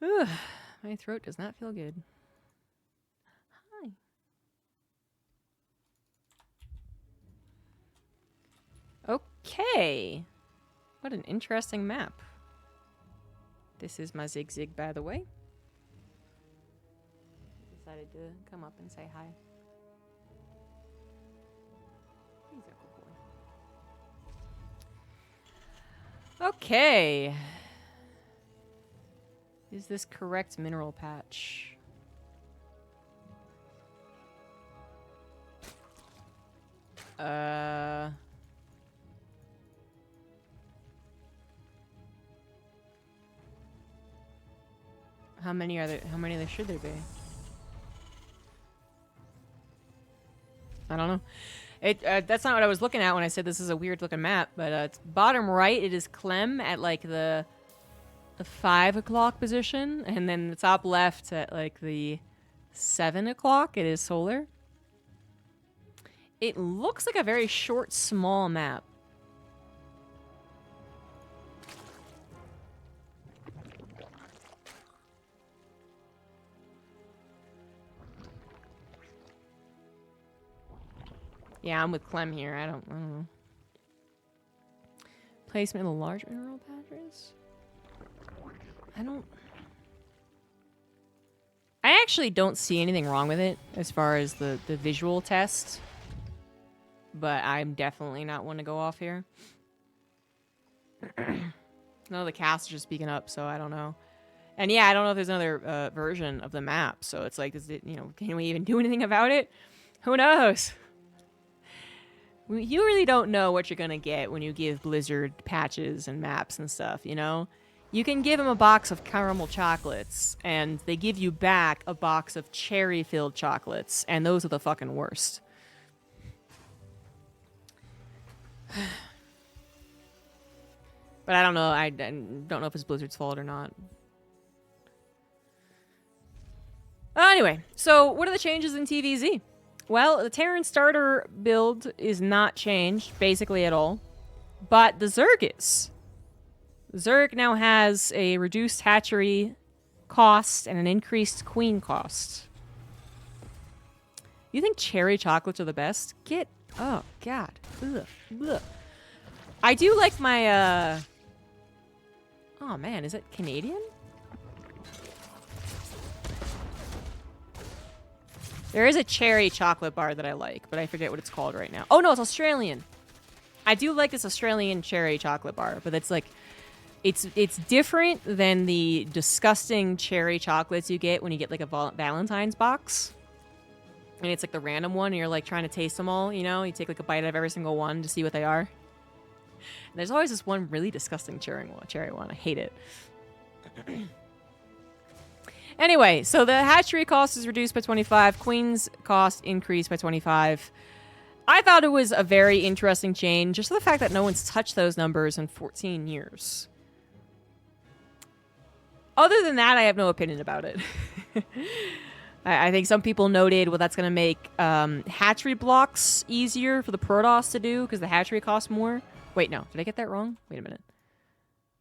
Ugh, my throat does not feel good. Hi. Okay. What an interesting map. This is my zig, by the way. Decided to come up and say hi. He's a good boy. Okay. Is this correct mineral patch? How many are there? How many there should there be? I don't know. That's not what I was looking at when I said this is a weird looking map, but it's bottom right, it is Clem at like the 5 o'clock position, and then the top left at like the 7 o'clock, it is solar. It looks like a very short, small map. Yeah, I'm with Clem here. I don't know. Placement of the large mineral patches? I actually don't see anything wrong with it as far as the visual test. But I'm definitely not one to go off here. No, the casters are speaking up, so I don't know. And yeah, I don't know if there's another version of the map. So it's like, can we even do anything about it? Who knows? You really don't know what you're going to get when you give Blizzard patches and maps and stuff, you know? You can give them a box of caramel chocolates, and they give you back a box of cherry-filled chocolates, and those are the fucking worst. But I don't know. I don't know if it's Blizzard's fault or not. Anyway, so what are the changes in TvZ? Well, the Terran starter build is not changed, basically at all. But the Zerg is. Zerg now has a reduced hatchery cost and an increased queen cost. You think cherry chocolates are the best? Oh, God. Ugh. Ugh. I do like my, Oh, man, is it Canadian? There is a cherry chocolate bar that I like, but I forget what it's called right now. Oh, no, it's Australian. I do like this Australian cherry chocolate bar, but it's like... It's different than the disgusting cherry chocolates you get when you get, like, a Valentine's box. And it's, like, the random one, and you're, like, trying to taste them all, you know? You take, like, a bite out of every single one to see what they are. And there's always this one really disgusting cherry one. I hate it. Anyway, so the hatchery cost is reduced by 25. Queen's cost increased by 25. I thought it was a very interesting change, just for the fact that no one's touched those numbers in 14 years. Other than that, I have no opinion about it. I think some people noted, well, that's going to make hatchery blocks easier for the Protoss to do, because the hatchery costs more. Wait, no. Did I get that wrong? Wait a minute.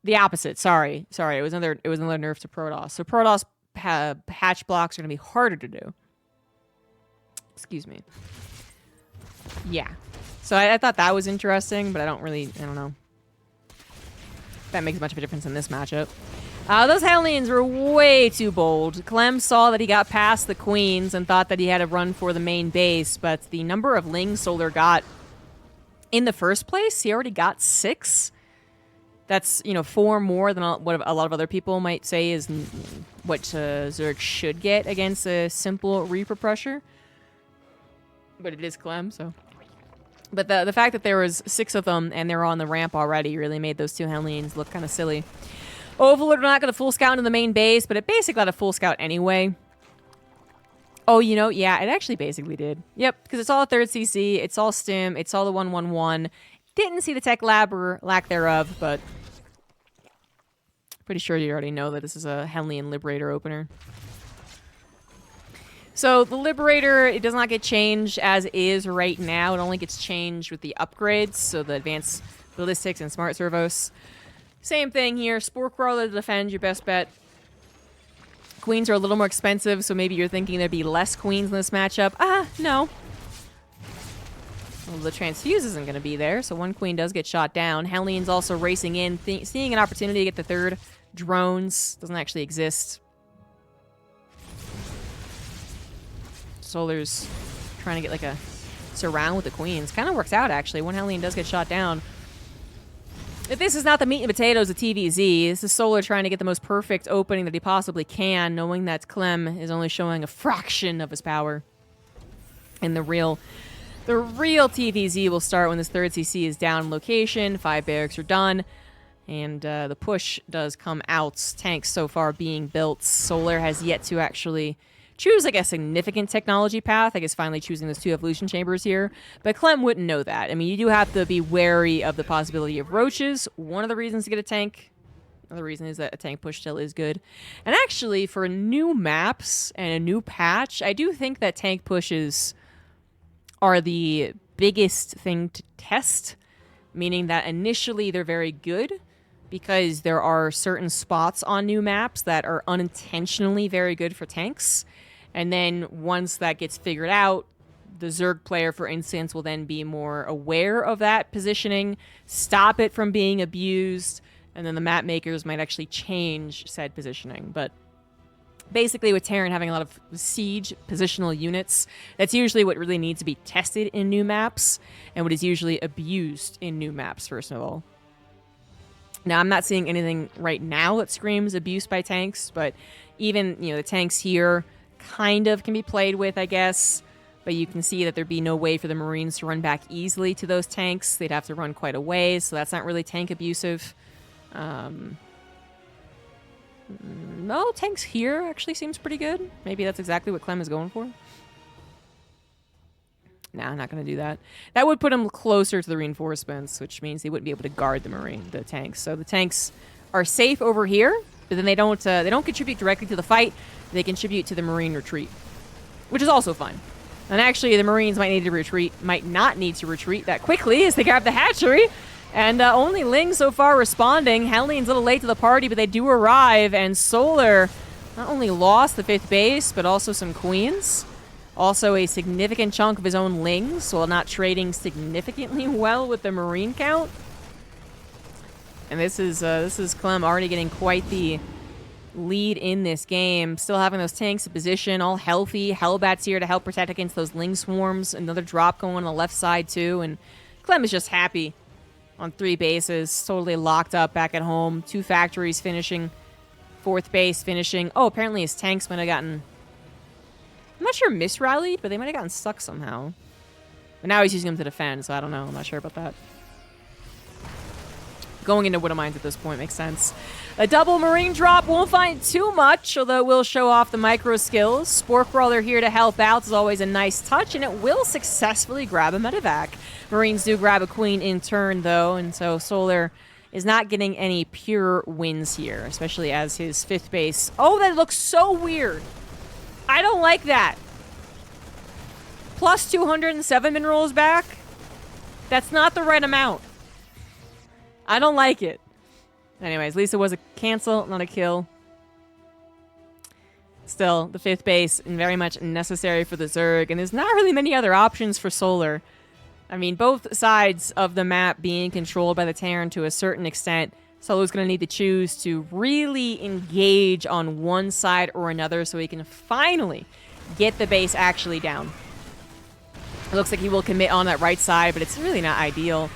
The opposite. Sorry. It was another nerf to Protoss. So Protoss hatch blocks are going to be harder to do. Excuse me. Yeah. So I thought that was interesting, but I don't know. If that makes much of a difference in this matchup. Those Hellions were way too bold. Clem saw that he got past the Queens and thought that he had to run for the main base, but the number of Ling Solar got in the first place, he already got 6. That's, 4 more than what a lot of other people might say is what Zerg should get against a simple Reaper pressure. But it is Clem, so... But the fact that there was 6 of them and they're on the ramp already really made those 2 Hellions look kind of silly. Overlord not going to full scout into the main base, but it basically got a full scout anyway. Oh, yeah, it actually basically did. Yep, because it's all 3rd CC, it's all Stim, it's all the 111. Didn't see the tech lab or lack thereof, but pretty sure you already know that this is a Hellion Liberator opener. So the Liberator, it does not get changed as is right now. It only gets changed with the upgrades, so the advanced ballistics and smart servos. Same thing here. Spore Crawler to defend, your best bet. Queens are a little more expensive, so maybe you're thinking there'd be less queens in this matchup. No. Well, the transfuse isn't going to be there, so one queen does get shot down. Hellion's also racing in, seeing an opportunity to get the third. Drones doesn't actually exist. Solar's trying to get like a surround with the queens. Kind of works out, actually. One Hellion does get shot down. If this is not the meat and potatoes of TvZ, this is Solar trying to get the most perfect opening that he possibly can, knowing that Clem is only showing a fraction of his power. And the real TvZ will start when this third CC is down in location. 5 barracks are done. And the push does come out. Tanks so far being built. Solar has yet to actually choose like a significant technology path. I guess finally choosing those 2 evolution chambers here. But Clem wouldn't know that. I mean, you do have to be wary of the possibility of roaches. One of the reasons to get a tank. Another reason is that a tank push still is good. And actually, for new maps and a new patch, I do think that tank pushes are the biggest thing to test. Meaning that initially they're very good, because there are certain spots on new maps that are unintentionally very good for tanks. And then once that gets figured out, the Zerg player, for instance, will then be more aware of that positioning, stop it from being abused, and then the map makers might actually change said positioning. But basically with Terran having a lot of siege positional units, that's usually what really needs to be tested in new maps, and what is usually abused in new maps, first of all. Now, I'm not seeing anything right now that screams abuse by tanks, but even, the tanks here kind of can be played with, I guess. But you can see that there'd be no way for the Marines to run back easily to those tanks. They'd have to run quite a ways, so that's not really tank abusive. No, tanks here actually seems pretty good. Maybe that's exactly what Clem is going for. Nah, I'm not going to do that. That would put him closer to the reinforcements, which means they wouldn't be able to guard the tanks. So the tanks are safe over here, but then they don't contribute directly to the fight. They contribute to the Marine retreat, which is also fine. And actually, the Marines might not need to retreat that quickly as they grab the hatchery. And only Ling so far responding. Hellion's a little late to the party, but they do arrive. And Solar not only lost the 5th base, but also some queens. Also a significant chunk of his own Lings, while not trading significantly well with the Marine count. And this is Clem already getting quite the lead in this game. Still having those tanks in position, all healthy. Hellbat's here to help protect against those Ling swarms. Another drop going on the left side too. And Clem is just happy on 3 bases, totally locked up back at home. 2 factories finishing, 4th base finishing. Oh, apparently his tanks might have gotten, I'm not sure misrallied, but they might have gotten stuck somehow. But now he's using them to defend, so I don't know. I'm not sure about that. Going into Widow Mines at this point makes sense. A double Marine drop won't find too much, although it will show off the micro skills. Spore Crawler here to help out is always a nice touch, and it will successfully grab a medevac. Marines do grab a queen in turn, though, and so Solar is not getting any pure wins here, especially as his 5th base. Oh, that looks so weird. I don't like that. Plus 207 minerals back? That's not the right amount. I don't like it. Anyways, at least it was a cancel, not a kill. Still, the 5th base, and very much necessary for the Zerg, and there's not really many other options for Solar. I mean, both sides of the map being controlled by the Terran to a certain extent, Solar's going to need to choose to really engage on one side or another so he can finally get the base actually down. It looks like he will commit on that right side, but it's really not ideal.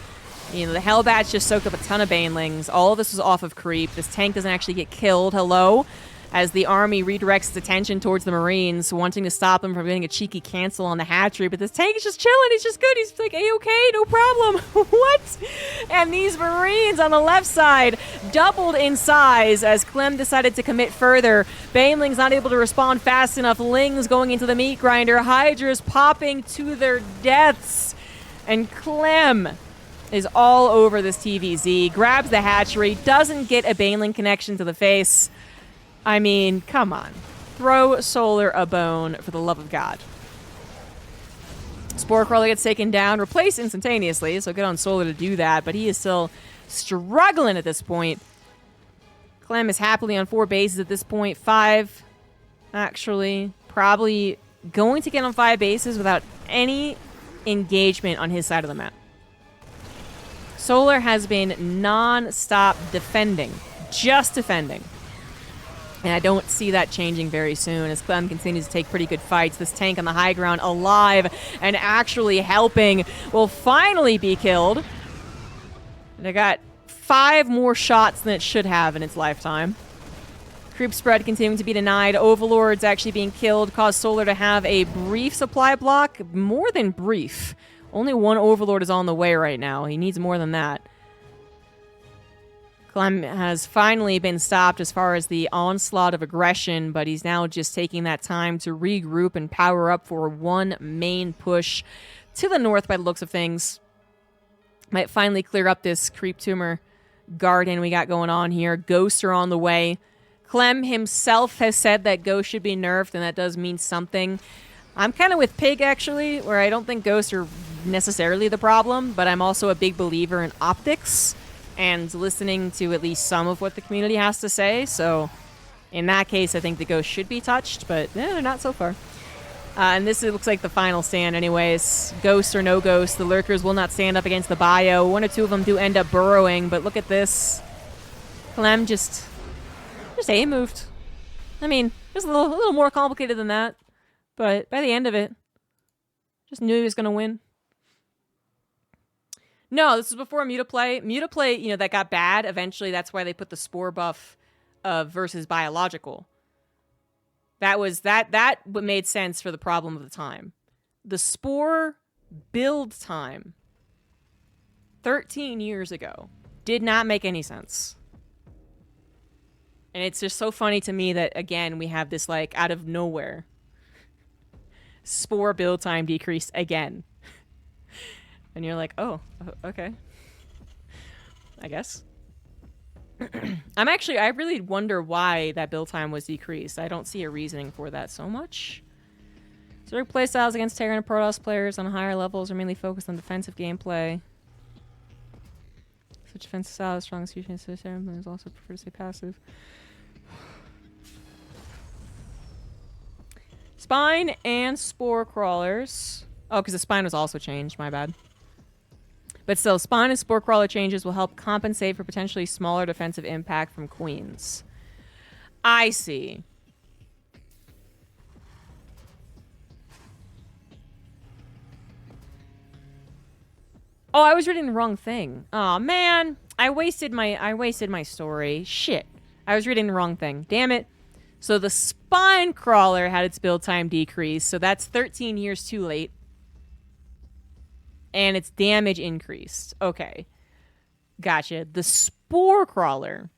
The Hellbats just soaked up a ton of Banelings. All of this was off of creep. This tank doesn't actually get killed. Hello? As the army redirects its attention towards the Marines, wanting to stop them from getting a cheeky cancel on the hatchery. But this tank is just chilling. He's just good. He's like, A-okay, no problem. What? And these Marines on the left side doubled in size as Clem decided to commit further. Baneling's not able to respond fast enough. Ling's going into the meat grinder. Hydras popping to their deaths. And Clem is all over this TvZ. Grabs the hatchery. Doesn't get a Baneling connection to the face. I mean, come on. Throw Solar a bone, for the love of God. Spore Crawler gets taken down, replaced instantaneously, so good on Solar to do that, but he is still struggling at this point. Clem is happily on 4 bases at this point. 5 actually. Probably going to get on 5 bases without any engagement on his side of the map. Solar has been non-stop defending. Just defending. And I don't see that changing very soon as Clem continues to take pretty good fights. This tank on the high ground alive and actually helping will finally be killed. And I got 5 more shots than it should have in its lifetime. Creep spread continuing to be denied. Overlords actually being killed caused Solar to have a brief supply block. More than brief. Only 1 Overlord is on the way right now. He needs more than that. Clem has finally been stopped as far as the onslaught of aggression, but he's now just taking that time to regroup and power up for one main push to the north by the looks of things. Might finally clear up this creep tumor garden we got going on here. Ghosts are on the way. Clem himself has said that ghosts should be nerfed, and that does mean something. I'm kind of with Pig, actually, where I don't think ghosts are necessarily the problem, but I'm also a big believer in optics and listening to at least some of what the community has to say. So in that case, I think the ghosts should be touched, but they're not so far. And this looks like the final stand anyways. Ghosts or no ghosts, the lurkers will not stand up against the bio. 1 or 2 of them do end up burrowing, but look at this. Clem just A-moved. I mean, it was a little more complicated than that, but by the end of it, just knew he was going to win. No, this was before Mutaplay. Mutaplay, you know, that got bad. Eventually, that's why they put the Spore buff versus biological. That what made sense for the problem of the time. The Spore build time 13 years ago did not make any sense. And it's just so funny to me that, again, we have this, like, out of nowhere Spore build time decreased again. And you're like, oh, okay. I guess. I really wonder why that build time was decreased. I don't see a reasoning for that so much. Zerg playstyles against Terran and Protoss players on higher levels are mainly focused on defensive gameplay. Such defensive style is strong execution to Terran players also prefer to stay passive. Spine and Spore crawlers. Oh, because the spine was also changed, my bad. But still, Spawn and Spore Crawler changes will help compensate for potentially smaller defensive impact from Queens. I see. Oh, I was reading the wrong thing. Oh man, I wasted my story. Shit. I was reading the wrong thing. Damn it. So the Spine Crawler had its build time decreased, so that's 13 years too late. And its damage increased. Okay. Gotcha. The Spore Crawler.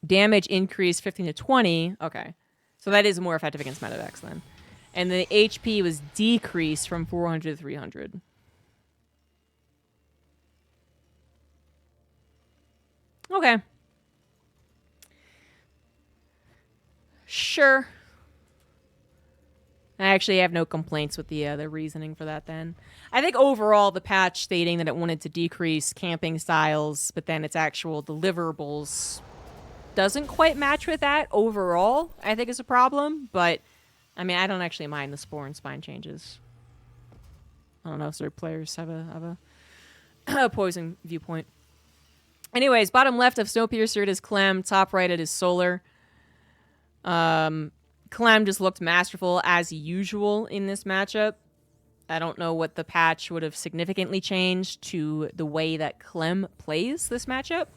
Damage increased 15 to 20. Okay. So that is more effective against Medivacs then. And the HP was decreased from 400 to 300. Okay. Sure. I actually have no complaints with the reasoning for that then. I think overall the patch stating that it wanted to decrease camping styles, but then its actual deliverables doesn't quite match with that overall, I think is a problem. But, I mean, I don't actually mind the Spore and Spine changes. I don't know if certain players have a opposing viewpoint. Anyways, bottom left of Snowpiercer it is Clem, top right it is Solar. Clem just looked masterful as usual in this matchup. I don't know what the patch would have significantly changed to the way that Clem plays this matchup.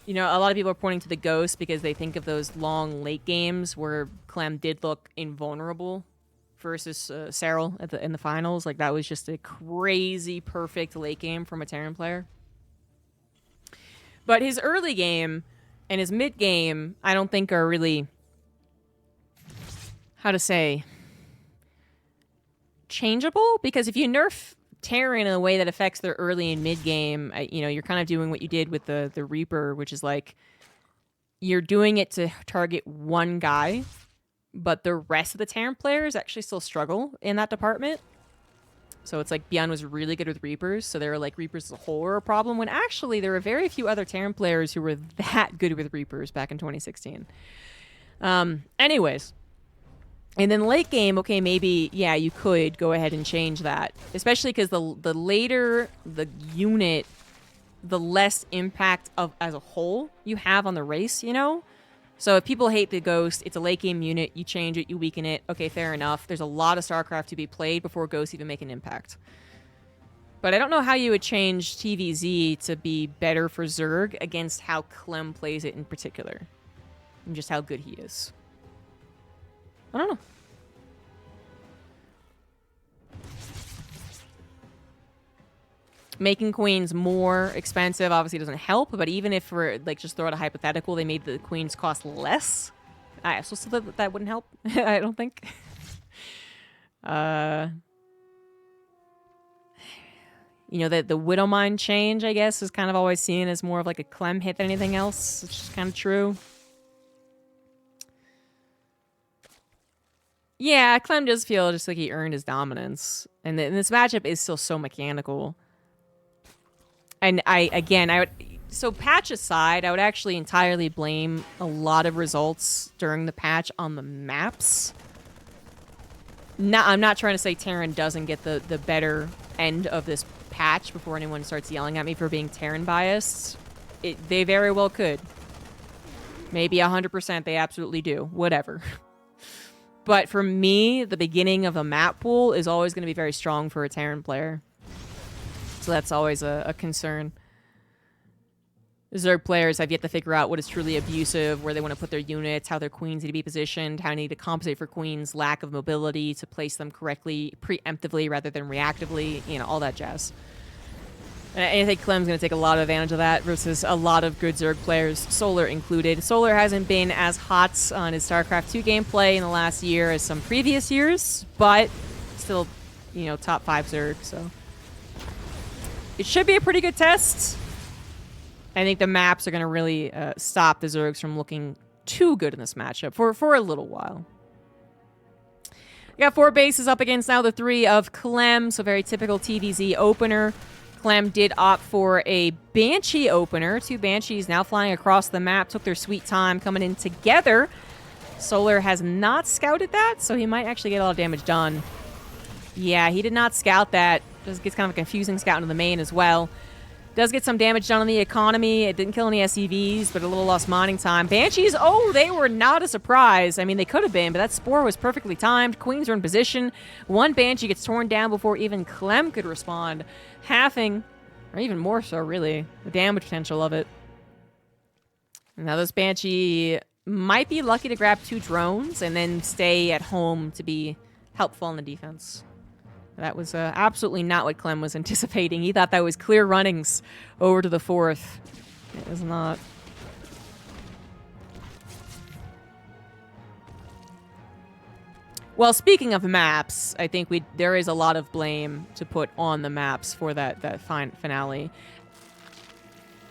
You know, a lot of people are pointing to the Ghost because they think of those long late games where Clem did look invulnerable versus Cyril in the finals. Like, that was just a crazy perfect late game from a Terran player. But his early game and his mid game, I don't think are really... how to say, changeable, because if you nerf Terran in a way that affects their early and mid game, you know, you're kind of doing what you did with the Reaper, which is like you're doing it to target one guy, but the rest of the Terran players actually still struggle in that department. So it's like Beyond was really good with Reapers, so they were like Reapers as a whole were a problem, when actually there were very few other Terran players who were that good with Reapers back in 2016. Anyways. And then late game, okay, maybe, yeah, you could go ahead and change that. Especially because the later the unit, the less impact of as a whole you have on the race, you know? So if people hate the Ghost, it's a late game unit, you change it, you weaken it, okay, fair enough. There's a lot of StarCraft to be played before Ghosts even make an impact. But I don't know how you would change TvZ to be better for Zerg against how Clem plays it in particular. And just how good he is. I don't know. Making queens more expensive obviously doesn't help, but even if we're, like, just throw out a hypothetical, they made the queens cost less. I also said that wouldn't help. I don't think. You know, the Widowmine change, I guess, is kind of always seen as more of like a Clem hit than anything else, which is kind of true. Yeah, Clem does feel just like he earned his dominance. And this matchup is still so mechanical. And so patch aside, I would actually entirely blame a lot of results during the patch on the maps. I'm not trying to say Terran doesn't get the better end of this patch before anyone starts yelling at me for being Terran biased. They very well could. Maybe 100% they absolutely do. Whatever. But for me, the beginning of a map pool is always going to be very strong for a Terran player. So that's always a concern. Zerg players have yet to figure out what is truly abusive, where they want to put their units, how their queens need to be positioned, how they need to compensate for queens' lack of mobility to place them correctly, preemptively rather than reactively, you know, all that jazz. And I think Clem's going to take a lot of advantage of that versus a lot of good Zerg players, Solar included. Solar hasn't been as hot on his StarCraft 2 gameplay in the last year as some previous years, but still, you know, top 5 Zerg, so. It should be a pretty good test. I think the maps are going to really stop the Zergs from looking too good in this matchup for a little while. We got 4 bases up against now the 3 of Clem, so very typical TvZ opener. Clem did opt for a Banshee opener. 2 Banshees now flying across the map, took their sweet time coming in together. Solar has not scouted that, so he might actually get a lot of damage done. Yeah, he did not scout that. Just gets kind of a confusing scout into the main as well. Does get some damage done on the economy. It didn't kill any SCVs, but a little lost mining time. Banshees, oh, they were not a surprise. I mean, they could have been, but that Spore was perfectly timed. Queens are in position. 1 Banshee gets torn down before even Clem could respond. Halving, or even more so, really, the damage potential of it. Now this Banshee might be lucky to grab 2 drones and then stay at home to be helpful in the defense. That was absolutely not what Clem was anticipating. He thought that was clear runnings over to the 4th. It was not. Well, speaking of maps, I think there is a lot of blame to put on the maps for that finale.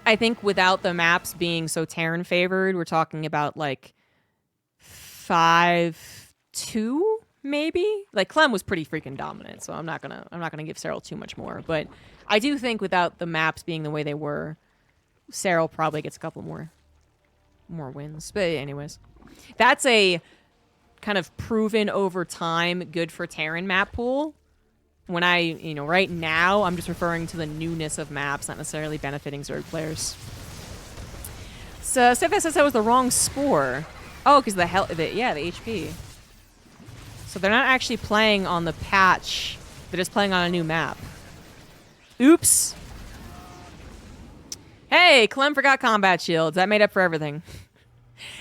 I think without the maps being so Terran favored, we're talking about like 5-2. Maybe? Like, Clem was pretty freaking dominant, so I'm not gonna give Cyril too much more. But I do think without the maps being the way they were, Cyril probably gets a couple more wins. But anyways, that's a kind of proven over time good for Terran map pool. When right now, I'm just referring to the newness of maps, not necessarily benefiting Zerg players. So, Stefan says that was the wrong Spore. Oh, because the HP. So they're not actually playing on the patch. They're just playing on a new map. Oops. Hey, Clem forgot combat shields. That made up for everything.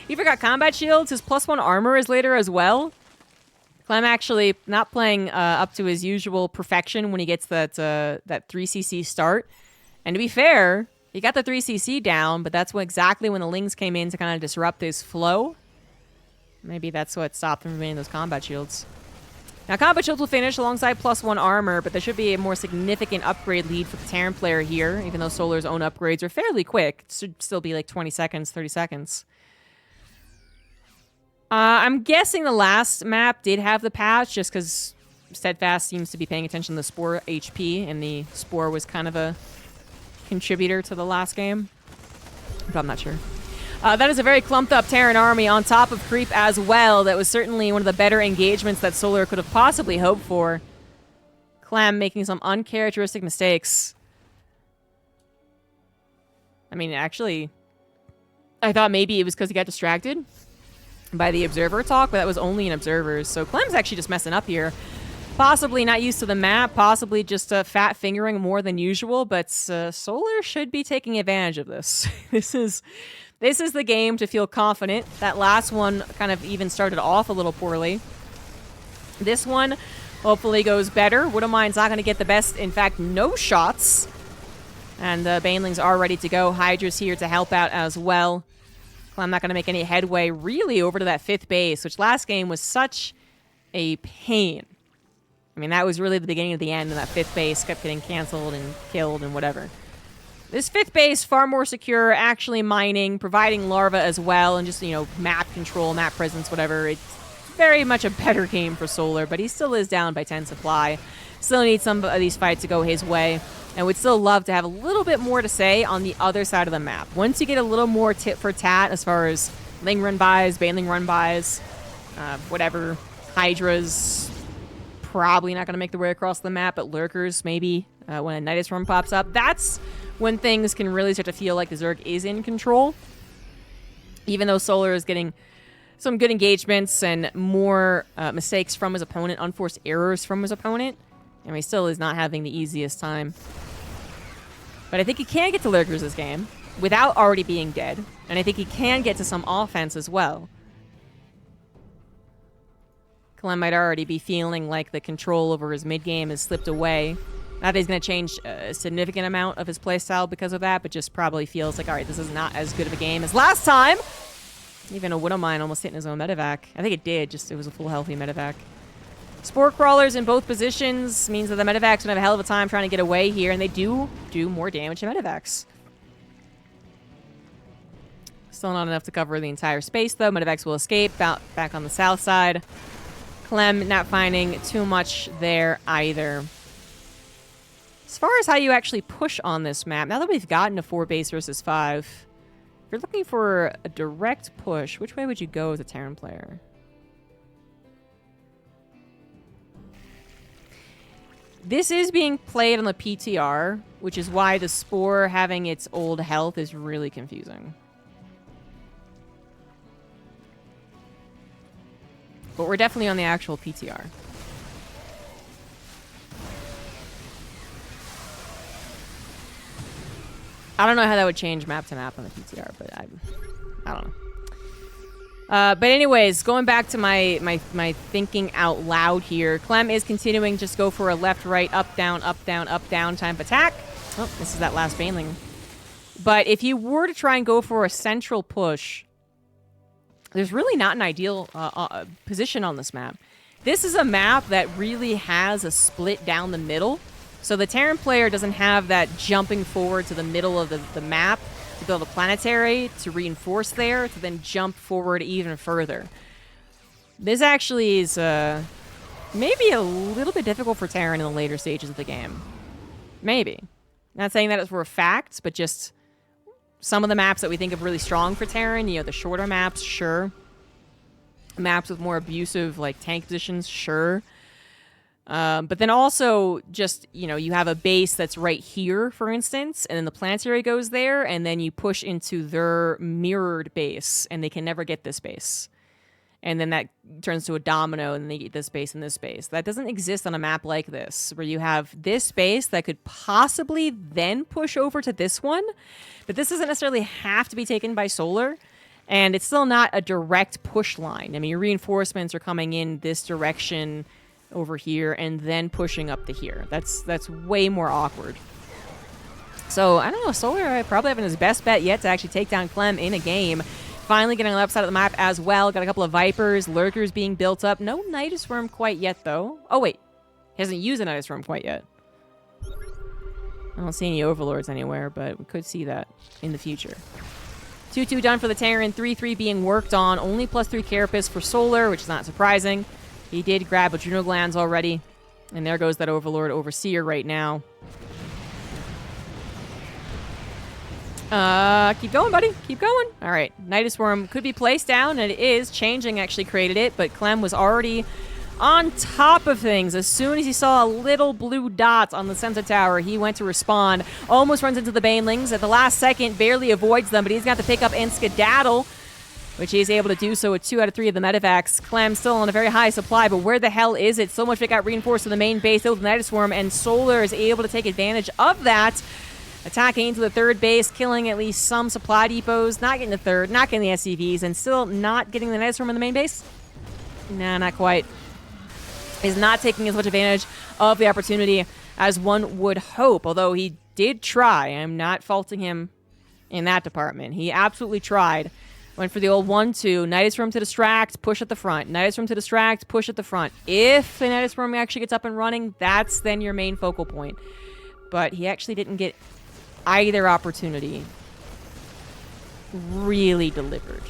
He forgot combat shields. His +1 armor is later as well. Clem actually not playing up to his usual perfection when he gets that 3cc start. And to be fair, he got the 3cc down, but that's exactly when the Lings came in to kind of disrupt his flow. Maybe that's what stopped him from getting those combat shields. Now, combat shields will finish alongside +1 armor, but there should be a more significant upgrade lead for the Terran player here, even though Solar's own upgrades are fairly quick. It should still be like 20 seconds, 30 seconds. I'm guessing the last map did have the patch, just because Steadfast seems to be paying attention to the Spore HP, and the Spore was kind of a contributor to the last game. But I'm not sure. That is a very clumped up Terran army on top of creep as well. That was certainly one of the better engagements that Solar could have possibly hoped for. Clem making some uncharacteristic mistakes. I mean, actually, I thought maybe it was because he got distracted by the observer talk, but that was only an observer. So Clem's actually just messing up here. Possibly not used to the map, possibly just fat fingering more than usual, but Solar should be taking advantage of this. This is the game to feel confident. That last one kind of even started off a little poorly. This one hopefully goes better. Widowmine's not going to get the best, in fact, no shots. And the Banelings are ready to go. Hydra's here to help out as well. I'm not going to make any headway really over to that 5th base, which last game was such a pain. I mean, that was really the beginning of the end, and that 5th base kept getting canceled and killed and whatever. This 5th base, far more secure, actually mining, providing larva as well, and just, you know, map control, map presence, whatever. It's very much a better game for Solar, but he still is down by 10 supply. Still needs some of these fights to go his way, and would still love to have a little bit more to say on the other side of the map. Once you get a little more tit for tat as far as Ling run-bys, Baneling run-bys, whatever, Hydras, probably not going to make their way across the map, but Lurkers, maybe, when a Nidus run pops up. That's when things can really start to feel like the Zerg is in control. Even though Solar is getting some good engagements and more mistakes from his opponent, unforced errors from his opponent, and he still is not having the easiest time. But I think he can get to Lurkers this game without already being dead, and I think he can get to some offense as well. Clem might already be feeling like the control over his mid-game has slipped away. Not that he's going to change a significant amount of his playstyle because of that, but just probably feels like, all right, this is not as good of a game as last time. Even a Widowmine almost hitting his own medevac. I think it did, just it was a full healthy medevac. Spore crawlers in both positions means that the medevac's going to have a hell of a time trying to get away here, and they do more damage to medevacs. Still not enough to cover the entire space, though. Medevacs will escape back on the south side. Clem not finding too much there either. As far as how you actually push on this map, now that we've gotten to 4 base versus 5, if you're looking for a direct push, which way would you go as a Terran player? This is being played on the PTR, which is why the Spore having its old health is really confusing. But we're definitely on the actual PTR. I don't know how that would change map to map on the PTR, but I don't know. But anyways, going back to my thinking out loud here, Clem is continuing just go for a left, right, up, down type attack. Oh, this is that last Baneling. But if you were to try and go for a central push, there's really not an ideal position on this map. This is a map that really has a split down the middle. So the Terran player doesn't have that jumping forward to the middle of the map to build a planetary, to reinforce there, to then jump forward even further. This actually is maybe a little bit difficult for Terran in the later stages of the game. Maybe. Not saying that it's for a fact, but just some of the maps that we think of really strong for Terran, you know, the shorter maps, sure. Maps with more abusive, like, tank positions, sure. But then also just, you know, you have a base that's right here, for instance, and then the planetary goes there, and then you push into their mirrored base, and they can never get this base. And then that turns to a domino, and they get this base and this base. That doesn't exist on a map like this, where you have this base that could possibly then push over to this one, but this doesn't necessarily have to be taken by Solar, and it's still not a direct push line. I mean, your reinforcements are coming in this direction over here and then pushing up to here. That's way more awkward. So, I don't know, Solar probably having his best bet yet to actually take down Clem in a game. Finally getting on the left side of the map as well. Got a couple of Vipers, Lurkers being built up. No Nidus Worm quite yet, though. Oh, wait. He hasn't used a Nidus Worm quite yet. I don't see any Overlords anywhere, but we could see that in the future. 2-2 done for the Terran. 3-3 being worked on. Only +3 Carapace for Solar, which is not surprising. He did grab Adrenal Glands already. And there goes that Overlord Overseer right now. Keep going, buddy. Keep going. All right. Nidus Worm could be placed down, and it is. Changing actually created it, but Clem was already on top of things. As soon as he saw a little blue dot on the sensor tower, he went to respond. Almost runs into the Banelings. At the last second, barely avoids them, but he's got to pick up and skedaddle, which he is able to do so with 2 out of 3 of the medevacs. Clem still on a very high supply, but where the hell is it? So much it got reinforced to the main base, filled with Nidus Worm, and Solar is able to take advantage of that. Attacking into the third base, killing at least some supply depots, not getting the third, not getting the SCVs, and still not getting the Nidus Worm in the main base? Nah, not quite. Is not taking as much advantage of the opportunity as one would hope, although he did try. I'm not faulting him in that department. He absolutely tried. Went for the old 1-2, Nidus Worm to distract, push at the front. Nidus Worm to distract, push at the front. If the Nidus Worm actually gets up and running, that's then your main focal point. But he actually didn't get either opportunity really delivered.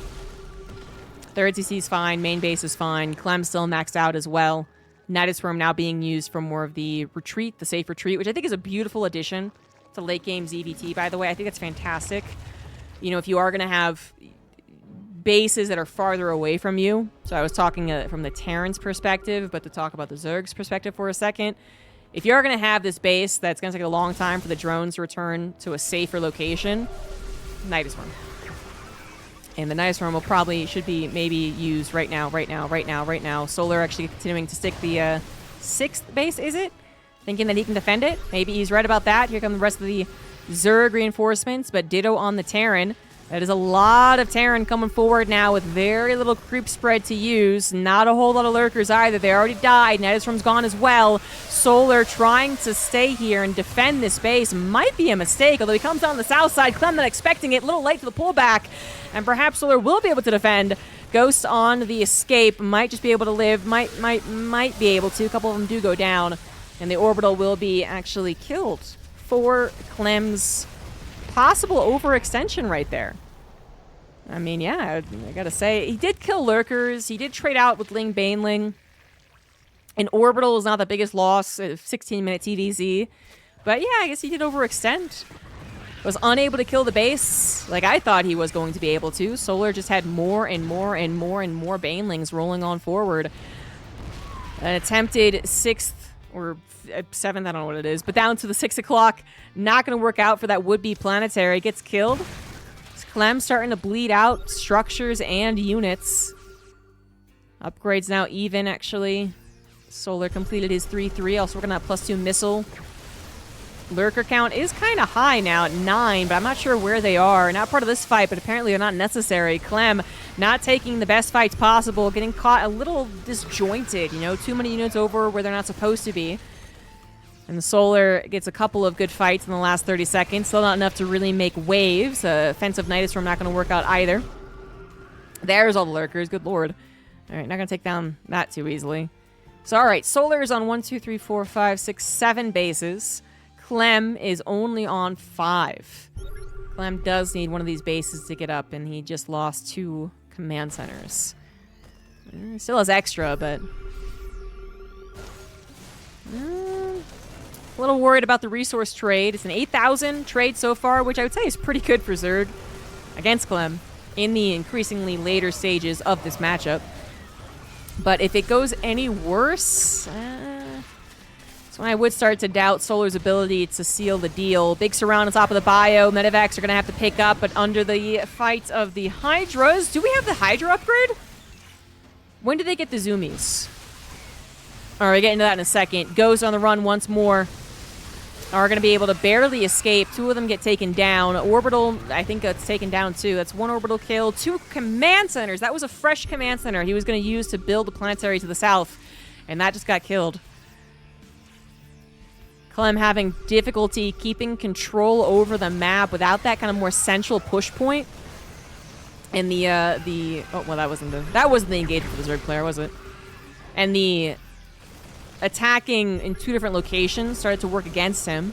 Third CC is fine, main base is fine, Clem still maxed out as well. Nidus Worm now being used for more of the retreat, the safe retreat, which I think is a beautiful addition to late game ZVT, by the way. I think that's fantastic. You know, if you are going to have bases that are farther away from you, so I was talking from the Terran's perspective, but to talk about the Zerg's perspective for a second, if you're going to have this base that's going to take a long time for the drones to return to a safer location, Nidus Worm. And the Nidus Worm will probably, should be maybe used right now. Solar actually continuing to stick the 6th base, is it? Thinking that he can defend it. Maybe he's right about that. Here come the rest of the Zerg reinforcements, but ditto on the Terran. That is a lot of Terran coming forward now with very little creep spread to use. Not a whole lot of lurkers either. They already died. Nidus Worm's gone as well. Solar trying to stay here and defend this base might be a mistake, although he comes down the south side. Clem not expecting it. A little late for the pullback. And perhaps Solar will be able to defend. Ghost on the escape. Might just be able to live. Might be able to. A couple of them do go down. And the orbital will be actually killed for Clem's possible overextension right there. I mean, yeah, I gotta say, he did kill lurkers. He did trade out with Ling Baneling. An orbital is not the biggest loss, 16-minute TvZ. But yeah, I guess he did overextend. Was unable to kill the base like I thought he was going to be able to. Solar just had more and more Banelings rolling on forward. An attempted 6th or 7th, I don't know what it is, but down to the 6 o'clock. Not going to work out for that would-be planetary. Gets killed. Clem starting to bleed out structures and units. Upgrades now even, actually. Solar completed his 3-3, also working on that +2 missile. Lurker count is kind of high now at 9, but I'm not sure where they are. Not part of this fight, but apparently they're not necessary. Clem not taking the best fights possible, getting caught a little disjointed, you know, too many units over where they're not supposed to be. And the Solar gets a couple of good fights in the last 30 seconds. Still not enough to really make waves. Offensive Nidus Worm not going to work out either. There's all the lurkers. Good lord. All right, not going to take down that too easily. So, all right, Solar is on 1, 2, 3, 4, 5, 6, 7 bases. Clem is only on 5. Clem does need one of these bases to get up, and he just lost 2 command centers. Still has extra, but... a little worried about the resource trade. It's an 8,000 trade so far, which I would say is pretty good for Zerg against Clem in the increasingly later stages of this matchup. But if it goes any worse, that's when I would start to doubt Solar's ability to seal the deal. Big surround on top of the bio. Medevacs are going to have to pick up, but under the fight of the Hydras. Do we have the Hydra upgrade? When do they get the Zoomies? All right, we'll get into that in a second. Goes on the run once more. Are going to be able to barely escape. 2 of them get taken down. Orbital, I think that's taken down too. That's 1 orbital kill. 2 command centers. That was a fresh command center he was going to use to build the planetary to the south. And that just got killed. Clem having difficulty keeping control over the map without that kind of more central push point. And oh, well, that wasn't the engagement for the Zerg player, was it? And the attacking in 2 different locations started to work against him.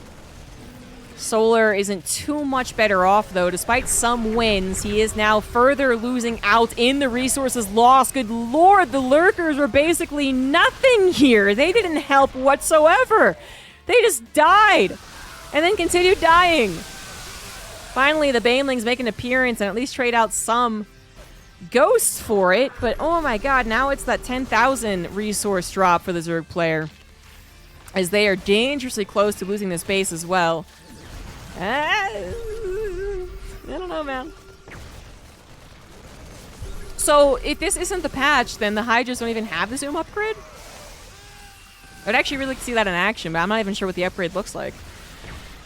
Solar isn't too much better off, though. Despite some wins, he is now further losing out in the resources lost. Good lord, the lurkers were basically nothing here. They didn't help whatsoever. They just died and then continued dying. Finally, the Banelings make an appearance and at least trade out some ghosts for it. But oh my god, now it's that 10,000 resource drop for the Zerg player, as they are dangerously close to losing this base as well. I don't know, man. So, if this isn't the patch, then the Hydras don't even have the zoom upgrade? I'd actually really like to see that in action, but I'm not even sure what the upgrade looks like.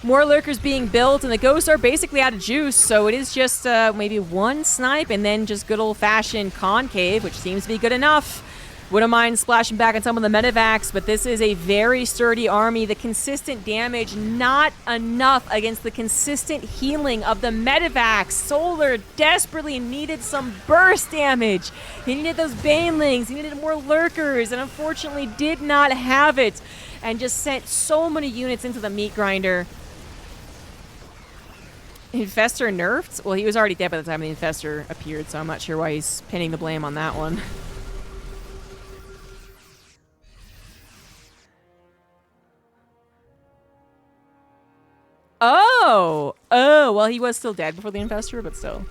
More lurkers being built, and the ghosts are basically out of juice, so it is just maybe one snipe, and then just good old-fashioned concave, which seems to be good enough. Wouldn't mind splashing back on some of the medivacs, but this is a very sturdy army. The consistent damage, not enough against the consistent healing of the medivacs. Solar desperately needed some burst damage. He needed those banelings. He needed more lurkers, and unfortunately did not have it. And just sent so many units into the meat grinder. Infestor nerfed? Well, he was already dead by the time the Infestor appeared, so I'm not sure why he's pinning the blame on that one. Oh! Oh, well, he was still dead before the Infestor, but still.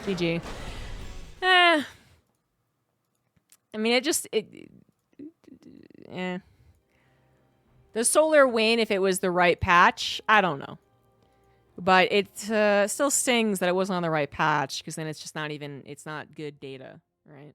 GG. I mean, the solar win, if it was the right patch, I don't know. But it still stings that it wasn't on the right patch, because then it's just not even, it's not good data, right?